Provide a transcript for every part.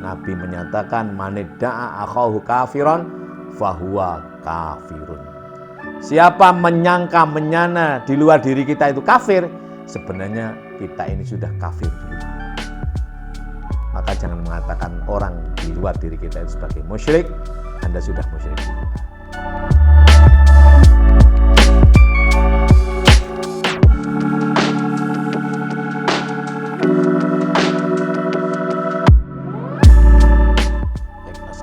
Nabi menyatakan manidda'a akhahu kafiron fahuwa kafirun. Siapa menyangka menyana di luar diri kita itu kafir, sebenarnya kita ini sudah kafir duluan. Maka jangan mengatakan orang di luar diri kita itu sebagai musyrik, Anda sudah musyrik duluan.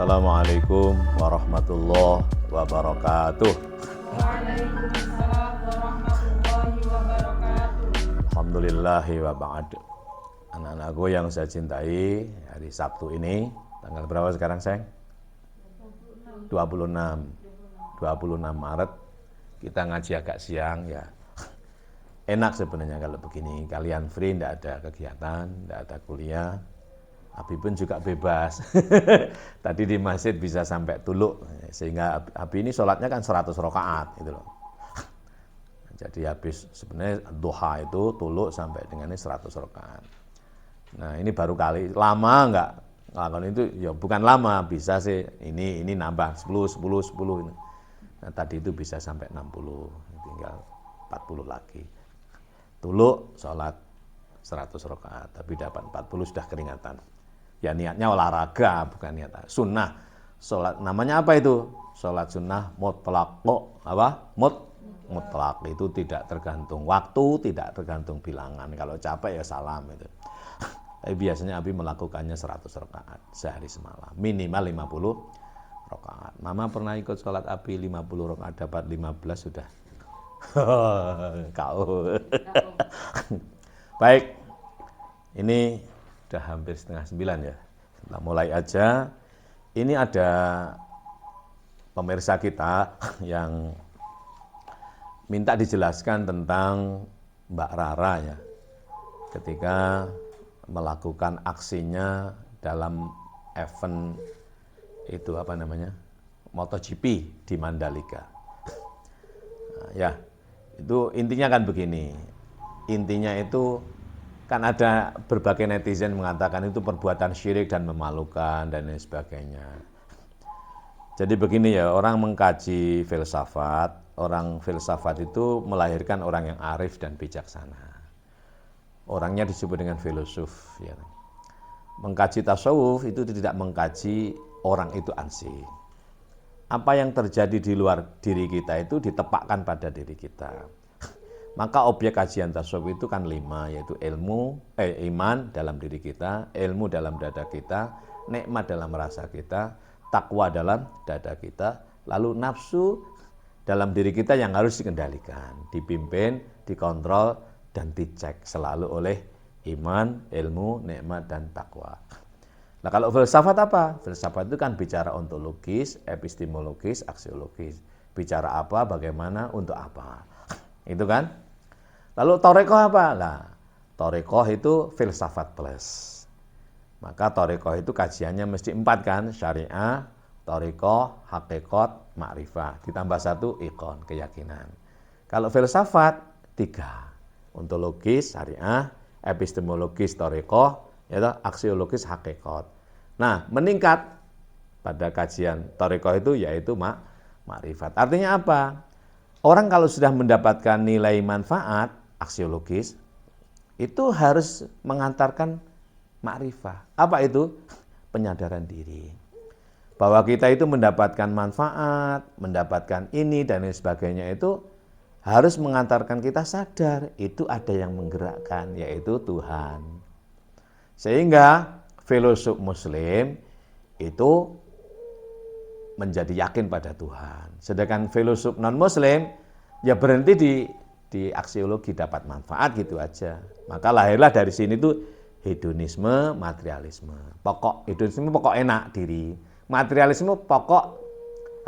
Assalamualaikum warahmatullahi wabarakatuh. Waalaikumsalam warahmatullahi wabarakatuh. Alhamdulillahi wa ba'd. Anak-anakku yang saya cintai, hari Sabtu ini, tanggal berapa sekarang sayang? 26 Maret, kita ngaji agak siang ya. Enak sebenarnya kalau begini, kalian free, tidak ada kegiatan, tidak ada kuliah. Abi pun juga bebas. Tadi di masjid bisa sampai tuluk, sehingga Abi ini sholatnya kan 100 rakaat gitu loh. Jadi habis sebenarnya duha itu tuluk sampai dengan 100 rakaat. Nah ini baru kali, lama enggak ngelakuin itu, ya bukan lama, bisa sih ini nambah 10. Nah tadi itu bisa sampai 60, tinggal 40 lagi. Tuluk sholat 100 rakaat, tapi dapat 40 sudah keringatan. Ya niatnya olahraga, bukan niat sunnah. Sholat namanya apa itu? Sholat sunnah mutlaq. Apa? Mutlaq itu tidak tergantung waktu, tidak tergantung bilangan. Kalau capek ya salam itu. Tapi biasanya Abi melakukannya 100 rakaat sehari semalam, minimal 50 rakaat. Mama pernah ikut sholat Abi 50 rakaat, dapat 15 sudah. Kau. Baik, ini sudah hampir setengah 9 ya. Kita mulai aja. Ini ada pemirsa kita yang minta dijelaskan tentang Mbak Rara ya. Ketika melakukan aksinya dalam event itu apa namanya? MotoGP di Mandalika. Nah, ya, itu intinya kan begini. Intinya itu kan ada berbagai netizen mengatakan itu perbuatan syirik dan memalukan dan lain sebagainya. Jadi begini ya, orang mengkaji filsafat, orang filsafat itu melahirkan orang yang arif dan bijaksana. Orangnya disebut dengan filosof. Ya. Mengkaji tasawuf itu tidak mengkaji orang itu ansih. Apa yang terjadi di luar diri kita itu ditepakkan pada diri kita. Maka objek kajian tasawuf itu kan 5, yaitu iman dalam diri kita, ilmu dalam dada kita, nikmat dalam rasa kita, takwa dalam dada kita, lalu nafsu dalam diri kita yang harus dikendalikan, dipimpin, dikontrol, dan dicek selalu oleh iman, ilmu, nikmat, dan takwa. Nah kalau filsafat apa? Filsafat itu kan bicara ontologis, epistemologis, aksiologis. Bicara apa, bagaimana, untuk apa. Itu kan? Lalu Thariqah apa? Nah, Thariqah itu filsafat plus. Maka Thariqah itu kajiannya mesti 4 kan? Syariah, Thariqah, hakikat, ma'rifah. Ditambah 1 iqon, keyakinan. Kalau filsafat 3. Ontologis, syariah, epistemologis, Thariqah, yaitu aksiologis, hakikat. Nah, meningkat pada kajian Thariqah itu yaitu ma'rifat. Artinya apa? Orang kalau sudah mendapatkan nilai manfaat aksiologis, itu harus mengantarkan ma'rifah. Apa itu? Penyadaran diri. Bahwa kita itu mendapatkan manfaat, mendapatkan ini dan lain sebagainya itu harus mengantarkan kita sadar, itu ada yang menggerakkan, yaitu Tuhan. Sehingga filosof muslim itu menjadi yakin pada Tuhan. Sedangkan filosof non-muslim ya berhenti di aksiologi, dapat manfaat gitu aja. Maka lahirlah dari sini tuh hedonisme, materialisme. Pokok hedonisme pokok enak diri. Materialisme pokok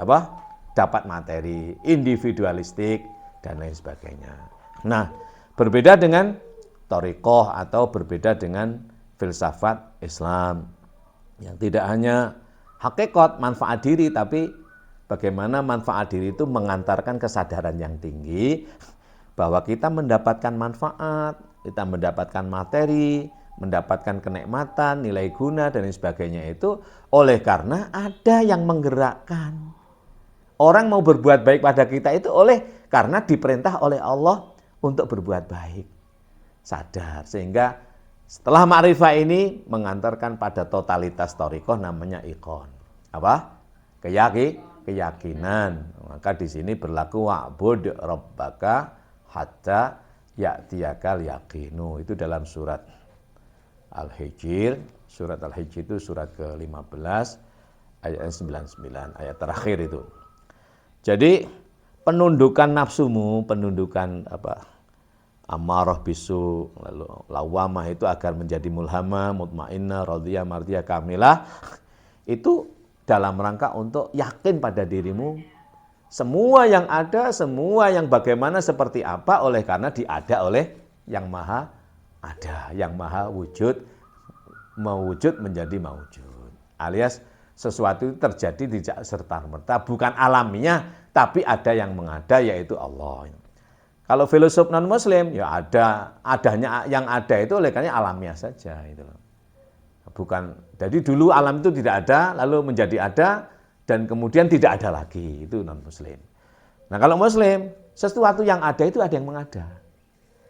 apa? Dapat materi, individualistik dan lain sebagainya. Nah, berbeda dengan Thariqah atau berbeda dengan filsafat Islam yang tidak hanya hakikat manfaat diri, tapi bagaimana manfaat diri itu mengantarkan kesadaran yang tinggi bahwa kita mendapatkan manfaat, kita mendapatkan materi, mendapatkan kenikmatan, nilai guna, dan lain sebagainya itu oleh karena ada yang menggerakkan. Orang mau berbuat baik pada kita itu oleh karena diperintah oleh Allah untuk berbuat baik. Sadar, sehingga setelah ma'rifah ini mengantarkan pada totalitas thariqah namanya iqon. Apa? Keyakinan. Maka di sini berlaku wa'bud rabbaka hatta ya'tiyakal yaqinu. Itu dalam surat Al-Hijr. Surat Al-Hijr itu surat ke-15 ayat 99, ayat terakhir itu. Jadi penundukan nafsumu, penundukan amarah bisu, lalu lawamah itu agar menjadi mulhamah, mutmainnah, radhiyah, mardiyah, kamilah, itu dalam rangka untuk yakin pada dirimu semua yang ada, semua yang bagaimana seperti apa oleh karena diada oleh yang maha ada, yang maha wujud, mewujud menjadi mawujud. Alias sesuatu itu terjadi tidak serta-merta, bukan alamiah, tapi ada yang mengada, yaitu Allah. Kalau filosof non-muslim, ya adanya yang ada itu oleh karena alamiah saja. Itu. Bukan, jadi dulu alam itu tidak ada, lalu menjadi ada, dan kemudian tidak ada lagi. Itu non-muslim. Nah kalau muslim, sesuatu yang ada itu ada yang mengada.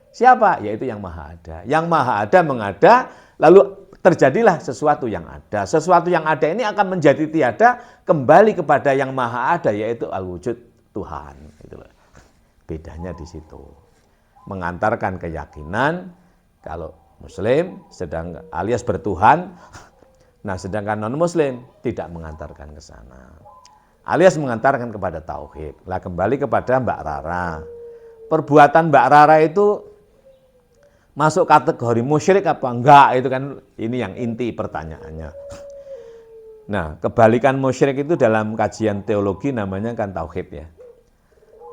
Siapa? Yaitu yang maha ada. Yang maha ada mengada, lalu terjadilah sesuatu yang ada. Sesuatu yang ada ini akan menjadi tiada, kembali kepada yang maha ada, yaitu al-wujud Tuhan. Itulah. Bedanya di situ. Mengantarkan keyakinan, kalau muslim sedang alias bertuhan, nah sedangkan non-muslim tidak mengantarkan ke sana. Alias mengantarkan kepada tauhid. Lah kembali kepada Mbak Rara. Perbuatan Mbak Rara itu masuk kategori musyrik apa enggak, itu kan ini yang inti pertanyaannya. Nah, kebalikan musyrik itu dalam kajian teologi namanya kan tauhid ya.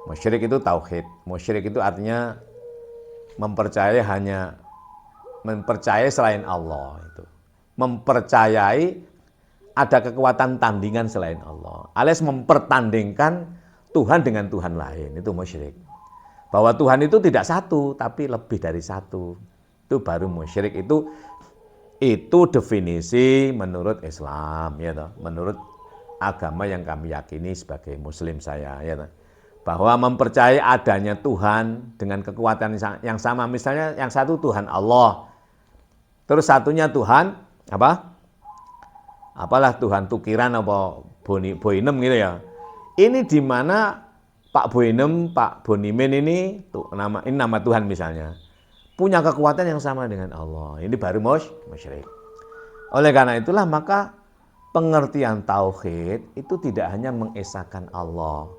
Musyrik itu tauhid. Musyrik itu artinya mempercayai selain Allah itu. Mempercayai ada kekuatan tandingan selain Allah. Alias mempertandingkan Tuhan dengan Tuhan lain, itu musyrik. Bahwa Tuhan itu tidak satu, tapi lebih dari satu. Itu baru musyrik. Itu definisi menurut Islam, ya toh. Menurut agama yang kami yakini sebagai Muslim saya, ya toh. Bahwa mempercayai adanya Tuhan dengan kekuatan yang sama. Misalnya yang satu Tuhan Allah, terus satunya Tuhan apa? Apalah Tuhan Tukiran apa Boinem gitu ya. Ini di mana Pak Boinem, Pak Bonimen ini nama Tuhan misalnya, punya kekuatan yang sama dengan Allah. Ini baru musyrik. Oleh karena itulah maka pengertian tauhid itu tidak hanya mengesahkan Allah.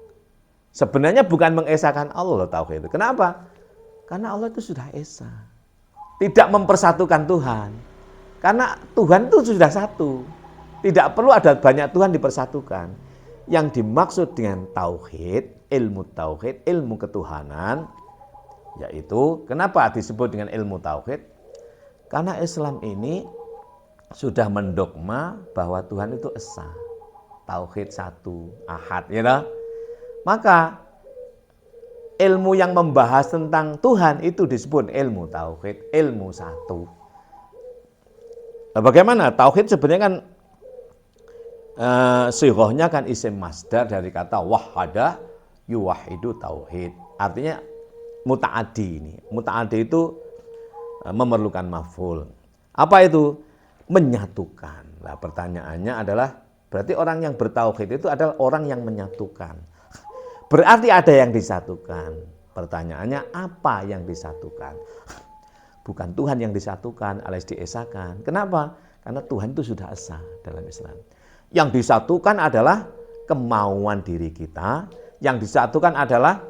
Sebenarnya bukan mengesahkan Allah loh tauhid itu. Kenapa? Karena Allah itu sudah esa. Tidak mempersatukan Tuhan. Karena Tuhan itu sudah satu. Tidak perlu ada banyak Tuhan dipersatukan. Yang dimaksud dengan tauhid, ilmu ketuhanan, yaitu kenapa disebut dengan ilmu tauhid? Karena Islam ini sudah mendogma bahwa Tuhan itu esa, tauhid satu, ahad, ya toh? Maka ilmu yang membahas tentang Tuhan itu disebut ilmu tauhid, ilmu satu. Nah, bagaimana? Tauhid sebenarnya kan sighahnya kan isim masdar dari kata wahada yuwahidu tauhid. Artinya muta'addi ini. Muta'addi itu memerlukan maf'ul. Apa itu? Menyatukan. Nah, pertanyaannya adalah berarti orang yang bertauhid itu adalah orang yang menyatukan. Berarti ada yang disatukan. Pertanyaannya apa yang disatukan? Bukan Tuhan yang disatukan alias diesakan. Kenapa? Karena Tuhan itu sudah esa dalam Islam. Yang disatukan adalah kemauan diri kita. Yang disatukan adalah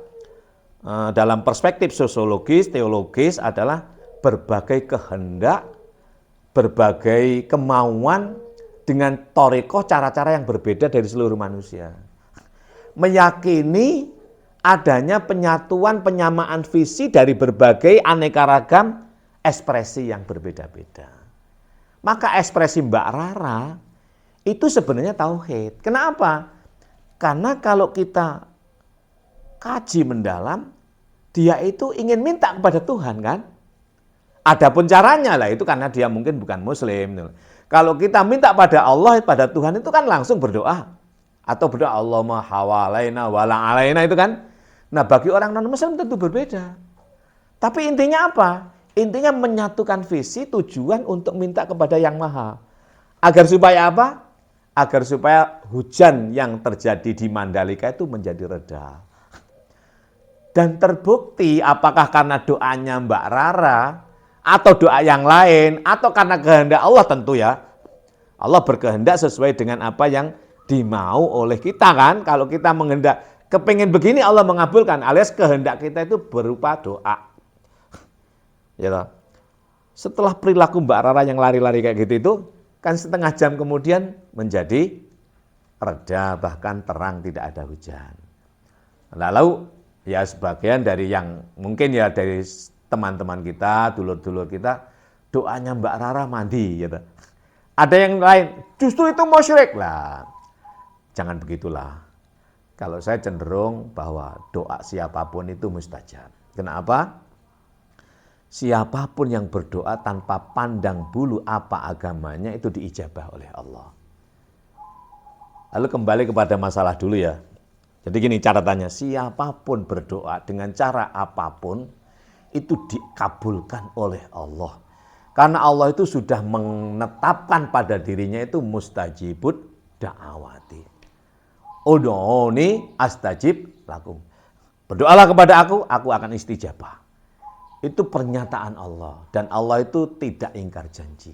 dalam perspektif sosiologis, teologis adalah berbagai kehendak, berbagai kemauan dengan thariqah, cara-cara yang berbeda dari seluruh manusia. Meyakini adanya penyatuan, penyamaan visi dari berbagai aneka ragam ekspresi yang berbeda-beda. Maka ekspresi Mbak Rara itu sebenarnya tauhid. Kenapa? Karena kalau kita kaji mendalam, dia itu ingin minta kepada Tuhan kan? Adapun caranya lah itu karena dia mungkin bukan muslim. Kalau kita minta pada Allah, pada Tuhan itu kan langsung berdoa. Atau berdoa Allahumma hawalaina wala alaina itu kan. Nah bagi orang non-muslim tentu berbeda. Tapi intinya apa? Intinya menyatukan visi tujuan untuk minta kepada Yang Maha. Agar supaya apa? Agar supaya hujan yang terjadi di Mandalika itu menjadi reda. Dan terbukti apakah karena doanya Mbak Rara atau doa yang lain atau karena kehendak Allah tentu ya. Allah berkehendak sesuai dengan apa yang dimau oleh kita kan. Kalau kita menghendak kepingin begini Allah mengabulkan alias kehendak kita itu berupa doa. Ya. Setelah perilaku Mbak Rara yang lari-lari kayak gitu itu kan setengah jam kemudian menjadi reda bahkan terang tidak ada hujan. Lalu ya sebagian dari yang mungkin ya dari teman-teman kita, dulur-dulur kita, doanya Mbak Rara mandi gitu. Ada yang lain, justru itu musyrik lah. Jangan begitulah. Kalau saya cenderung bahwa doa siapapun itu mustajab. Kenapa? Siapapun yang berdoa tanpa pandang bulu apa agamanya itu diijabah oleh Allah. Lalu kembali kepada masalah dulu ya. Jadi gini catatannya, siapapun berdoa dengan cara apapun itu dikabulkan oleh Allah. Karena Allah itu sudah menetapkan pada dirinya itu mustajibud da'awati. Ud'uni astajib lakum. Berdoalah kepada aku akan istijabah. Itu pernyataan Allah. Dan Allah itu tidak ingkar janji.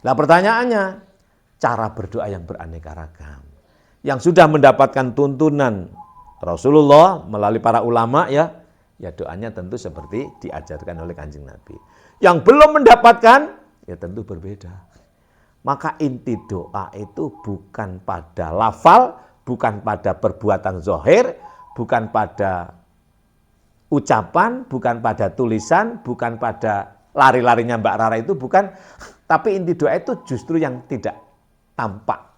Nah pertanyaannya, cara berdoa yang beraneka ragam. Yang sudah mendapatkan tuntunan Rasulullah melalui para ulama ya doanya tentu seperti diajarkan oleh Kanjeng Nabi. Yang belum mendapatkan ya tentu berbeda. Maka inti doa itu bukan pada lafal, bukan pada perbuatan zahir, bukan pada ucapan, bukan pada tulisan, bukan pada lari-larinya Mbak Rara itu bukan, tapi inti doa itu justru yang tidak tampak.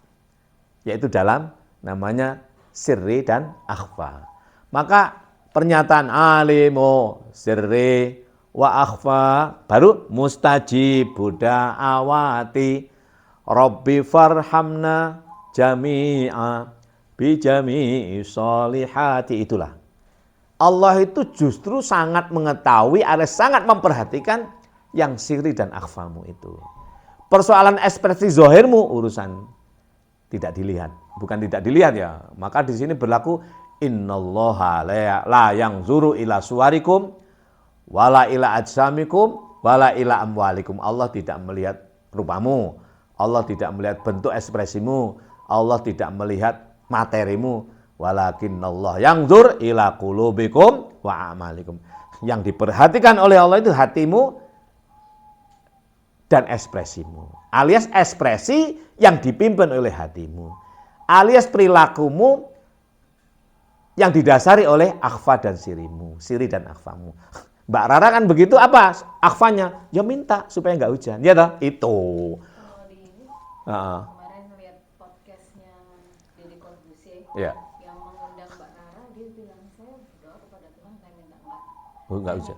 Yaitu dalam namanya sirri dan akhfa. Maka pernyataan alimu sirri wa akhfa baru mustajib da'awati Rabbi farhamna jami'a bi jami'i sholihati. Itulah. Allah itu justru sangat mengetahui, sangat memperhatikan yang sirri dan akhfamu itu. Persoalan ekspresi zahirmu urusan tidak dilihat, bukan tidak dilihat ya. Maka di sini berlaku innallaha la yanzuru ila suwarikum wala ila ajsamikum wala ila amwalikum. Allah tidak melihat rupamu, Allah tidak melihat bentuk ekspresimu, Allah tidak melihat materimu. Walakinnallah yanzur ila qulubikum wa amalikum. Yang diperhatikan oleh Allah itu hatimu dan ekspresimu. Alias ekspresi yang dipimpin oleh hatimu. Alias perilakumu yang didasari oleh akhfa dan sirimu, siri dan akhfamu. Mbak Rara kan begitu apa akhfanya? Ya minta supaya enggak hujan. Ya toh? Itu. Kemarin lihat podcastnya Deddy Corbuzier. Ya. Enggak hujan.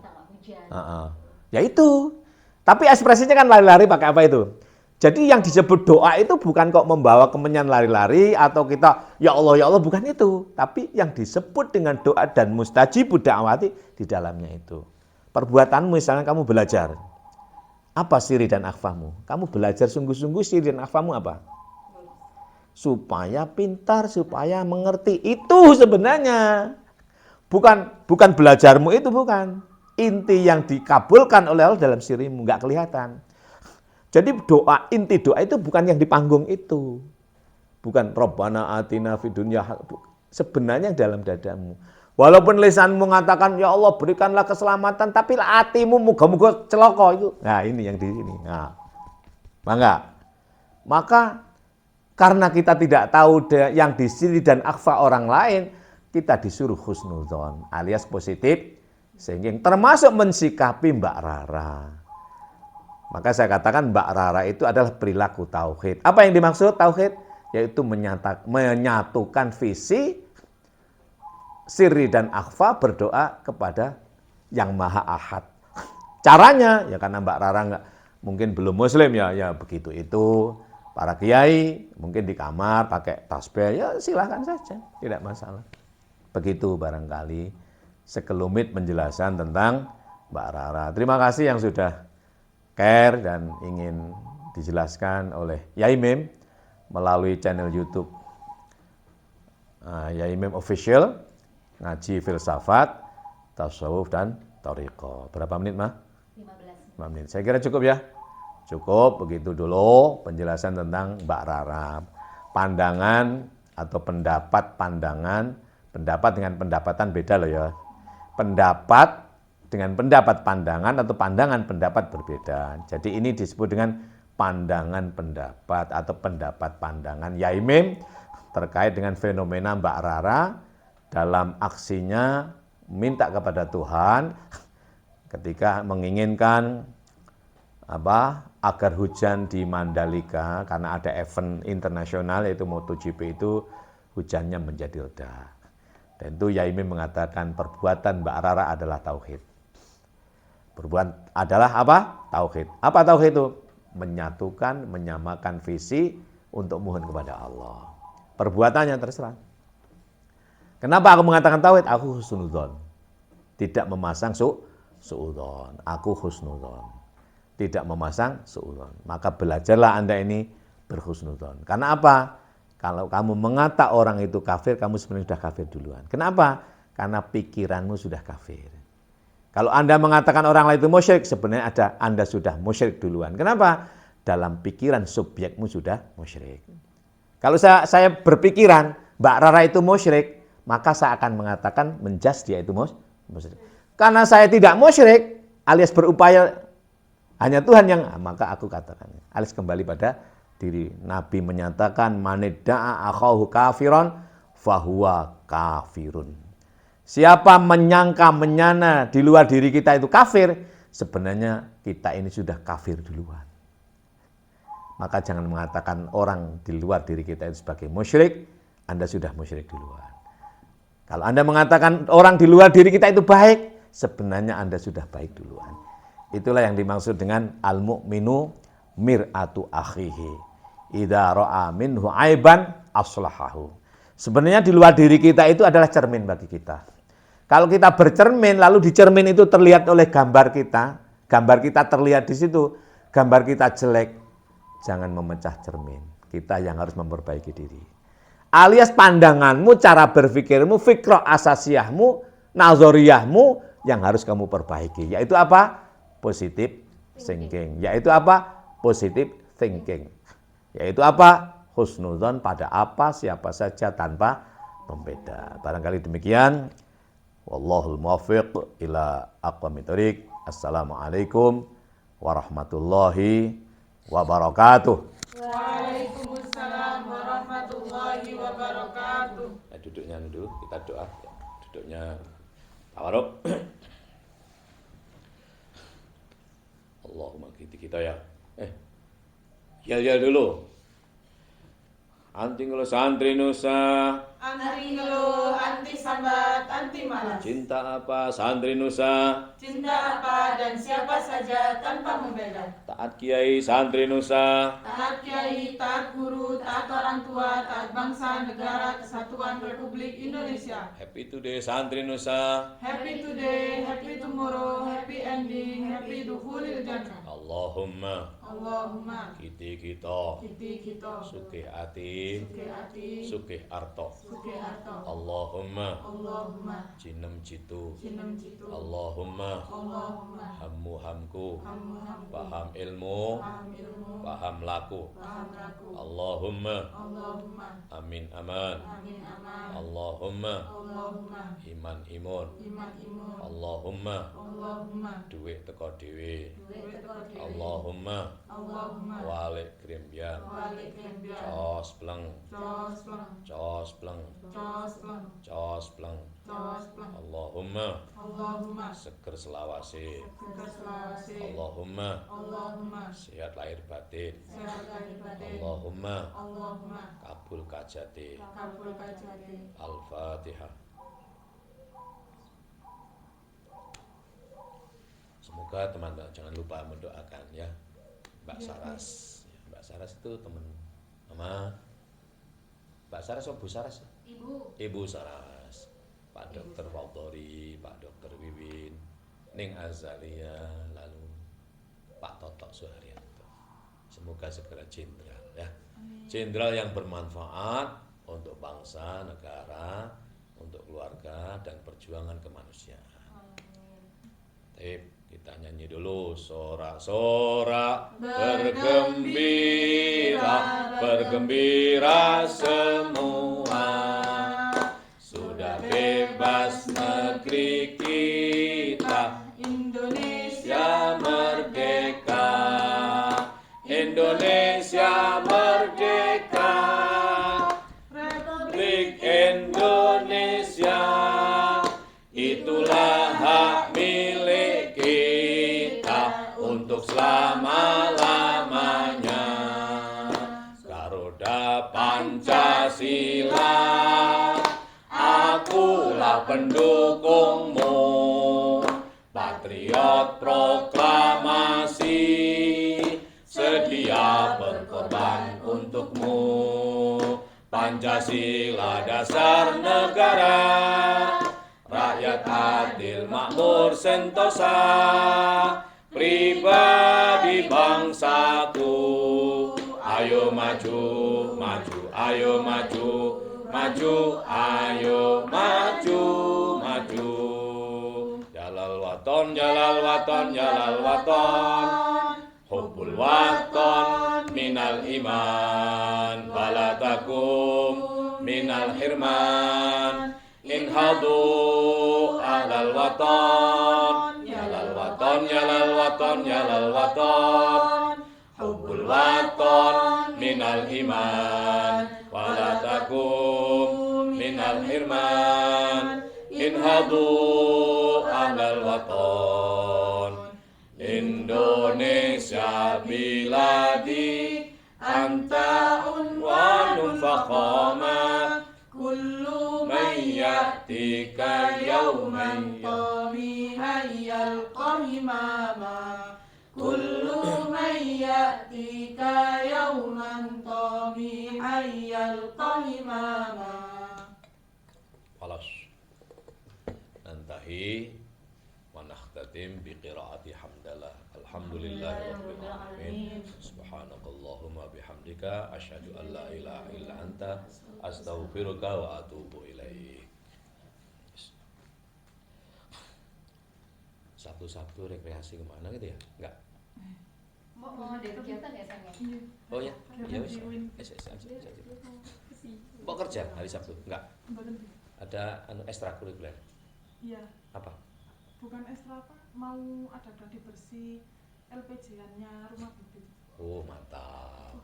Ya itu. Tapi ekspresinya kan lari-lari pakai apa itu? Jadi yang disebut doa itu bukan kok membawa kemenyan lari-lari atau kita ya Allah bukan itu. Tapi yang disebut dengan doa dan mustajibud da'awati di dalamnya itu. Perbuatanmu misalnya kamu belajar. Apa siri dan akhfamu? Kamu belajar sungguh-sungguh siri dan akhfamu apa? Supaya pintar, supaya mengerti. Itu sebenarnya. Bukan belajarmu itu bukan. Inti yang dikabulkan oleh Allah dalam sirimu, enggak kelihatan. Jadi inti doa itu bukan yang di panggung itu. Bukan Rabbana atina fid dunya. Sebenarnya dalam dadamu. Walaupun lisanmu mengatakan ya Allah berikanlah keselamatan, tapi hatimu moga-moga celaka itu. Nah, ini yang di sini. Nah. Maka karena kita tidak tahu yang di siri dan akhfa orang lain, kita disuruh husnudzon alias positif sehingga termasuk mensikapi Mbak Rara. Maka saya katakan Mbak Rara itu adalah perilaku tauhid. Apa yang dimaksud tauhid? Yaitu menyatukan visi sirri dan akhfa berdoa kepada yang Maha Ahad. Caranya ya karena Mbak Rara mungkin belum muslim ya begitu itu. Para kiai mungkin di kamar pakai tasbih, ya silahkan saja, tidak masalah. Begitu barangkali sekelumit penjelasan tentang Mbak Rara. Terima kasih yang sudah care dan ingin dijelaskan oleh Yai Mim melalui channel YouTube Yai Mim Official, ngaji filsafat, tasawuf dan thariqah. Berapa menit, Mah? 15 5 menit. Saya kira cukup ya. Cukup begitu dulu penjelasan tentang Mbak Rara. Pandangan atau pendapat dengan pendapatan beda loh ya. Pendapat dengan pendapat pandangan atau pandangan pendapat berbeda. Jadi ini disebut dengan pandangan pendapat atau pendapat pandangan Yai Mim terkait dengan fenomena Mbak Rara dalam aksinya minta kepada Tuhan ketika menginginkan agar hujan di Mandalika karena ada event internasional yaitu MotoGP itu hujannya menjadi reda. Dan itu Yai Mim mengatakan perbuatan Mbak Rara adalah tauhid. Perbuatan adalah apa? Tauhid. Apa tauhid itu? Menyatukan, menyamakan visi untuk mohon kepada Allah. Perbuatannya terserah. Kenapa aku mengatakan tauhid? Aku husnudzon. Tidak memasang suudzon. Aku husnudzon. Tidak memasang suudzon. Maka belajarlah Anda ini berhusnudzon. Karena apa? Kalau kamu mengata orang itu kafir, kamu sebenarnya sudah kafir duluan. Kenapa? Karena pikiranmu sudah kafir. Kalau Anda mengatakan orang lain itu musyrik, sebenarnya Anda sudah musyrik duluan. Kenapa? Dalam pikiran subjekmu sudah musyrik. Kalau saya berpikiran Mbak Rara itu musyrik, maka saya akan mengatakan menjas dia itu musyrik. Karena saya tidak musyrik, alias berupaya hanya Tuhan yang, maka aku katakan. Alias kembali pada diri. Nabi menyatakan manidda'a akhahu kafiron fahuwa kafirun. Siapa menyangka, menyana di luar diri kita itu kafir, sebenarnya kita ini sudah kafir duluan. Maka jangan mengatakan orang di luar diri kita itu sebagai musyrik, Anda sudah musyrik duluan. Kalau Anda mengatakan orang di luar diri kita itu baik, sebenarnya Anda sudah baik duluan. Itulah yang dimaksud dengan al-mu'minu mir'atu akhihi. Idza ra'a minhu aiban aslahahu. Sebenarnya di luar diri kita itu adalah cermin bagi kita. Kalau kita bercermin, lalu di cermin itu terlihat oleh gambar kita terlihat di situ, gambar kita jelek, jangan memecah cermin. Kita yang harus memperbaiki diri. Alias pandanganmu, cara berpikirmu, fikrah asasiyahmu, nazariyahmu yang harus kamu perbaiki. Yaitu apa? Positive thinking. Yaitu apa? Positive thinking. Yaitu apa? Husnudzon pada apa, siapa saja tanpa membeda. Barangkali demikian. Wallahul muwaffiq ila aqwamit thoriq. Assalamualaikum warahmatullahi wabarakatuh. Waalaikumsalam warahmatullahi wabarakatuh. Duduknya dulu, kita doa. Duduknya tawaruk. Allahumma kita ya. Yel dulu. Anti ngelo santri Nusa. Anti ngeluh, anti sambat, anti malas. Cinta apa santri Nusa? Cinta apa dan siapa saja tanpa membeda. Taat kiai santri Nusa. Taat kiai, taat guru, taat orang tua, taat bangsa, negara, kesatuan Republik Indonesia. Happy today santri Nusa. Happy today, happy tomorrow, happy ending, happy dukhulil jannah. Allahumma Allahumma kita kita sugih ati, sugih ati, sugih arto. sugih harta. Allahumma Allahumma jinem jitu. cinem citu. Allahumma Allahumma hammu hamku. hammu hamku. Paham ilmu, Paham ilmu. paham laku. Paham laku. Allahumma Allahumma amin aman. amin aman. Allahumma Allahumma iman imun. iman imun. Allahumma Allahumma duit teko dhewe. duit teko dhewe. Allahumma Allahumma walik grembyang. walik kembian. Cos pleng, Cos pleng. cos pleng, Cos pleng. cos pleng. Cos pleng. Allahumma Allahumma seger selawase. seger selawase. Allahumma Allahumma sehat lahir batin. sehat lahir batin. Allahumma Allahumma kabul kajati. kabul kajati. Al-Fatihah. Semoga teman-teman jangan lupa mendoakan ya Mbak Saras. Mbak Saras itu teman Mama. Mbak Saras atau Bu Saras? Ibu Saras. Pak Dokter Fautori, Pak Dokter Wiwin, Ning Azalia, lalu Pak Totok Suharyanto. Semoga segera jenderal ya. Jenderal yang bermanfaat untuk bangsa, negara, untuk keluarga dan perjuangan kemanusiaan. Kita nyanyi dulu, sorak-sorak bergembira, bergembira semua. Sudah bebas negeri kita, Indonesia merdeka. Indonesia merdeka, Republik Indonesia, itulah hak milik kita untuk selama-lamanya. Garuda Pancasila, akulah pendukungmu. Patriot proklamasi, sedia berkorban untukmu. Pancasila dasar negara, rakyat adil makmur sentosa, pribadi bangsaku. Ayo maju, maju, ayo maju, maju, ayo maju, maju. Jalal waton, jalal waton, jalal waton. Hubbul waton minal iman, balatakum minal hirman. Inhadu ahlal waton, yalal waton, yalal waton, yalal waton. Hubbul waton minal iman, balatakum minal hirman. Inhadu ahlal waton. Indonesia biladi, anta unwanun faqama. Kullu man ya'tika yawman طامي هيا القهماما كل من يأتيك يوما طامي هيا القهماما. خلاص ننتهي ونختتم بقراءة حمدلله. Alhamdulillahirabbil alamin. Subhanakallahumma bihamdika asyhadu an la ilaha illa anta astaghfiruka wa atubu ilaik. Sabtu-sabtu rekreasi kemana gitu ya? Enggak? Mau ada kegiatan ya sayang? Oh ya? Iya wis. Kok kerja hari Sabtu? Enggak. Ada ekstrakurikuler. Iya. Apa? Bukan ekstra apa? Mau ada gladi bersih LPG-nya rumah bibit. Oh, mantap.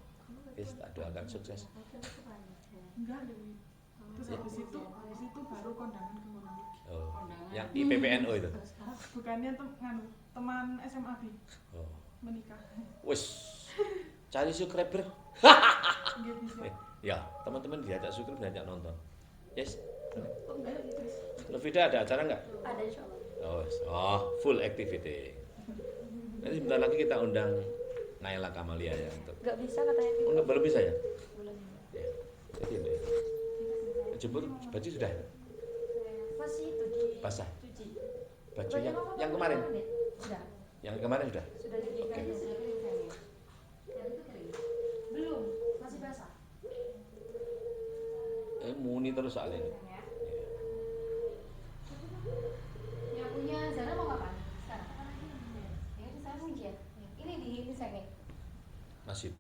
Tak doakan sukses. Enggak, Dewi. Terus habis itu baru kondangan ke Monolith. Oh, yang IPPNO itu. Bukannya teman SMA Bi Oh. menikah. Wes, cari subscriber. Nggih bisa. Ya, teman-teman diajak subscribe, diajak nonton. Yes. Lovida ada acara nggak? Ada insyaallah. Oh, full activity. Nanti sebentar lagi kita undang Naila Kamalia ya untuk. Enggak bisa katanya. Oh, belum bisa ya? Bulan. Ya. Jadi ini. Jemur baju sudah Masih itu di basah. cuci. Baju yang kemarin. Sudah. Yang kemarin sudah. Sudah dicuci. Oke. Sudah kering sayangnya. Yang itu kering. Belum, masih basah. Muni terus soalnya. Sayang ya. Yang punya Zara mau kapan? Sekarang kapan lagi? Ya itu saya punya. Ini di ini sayangnya. Masih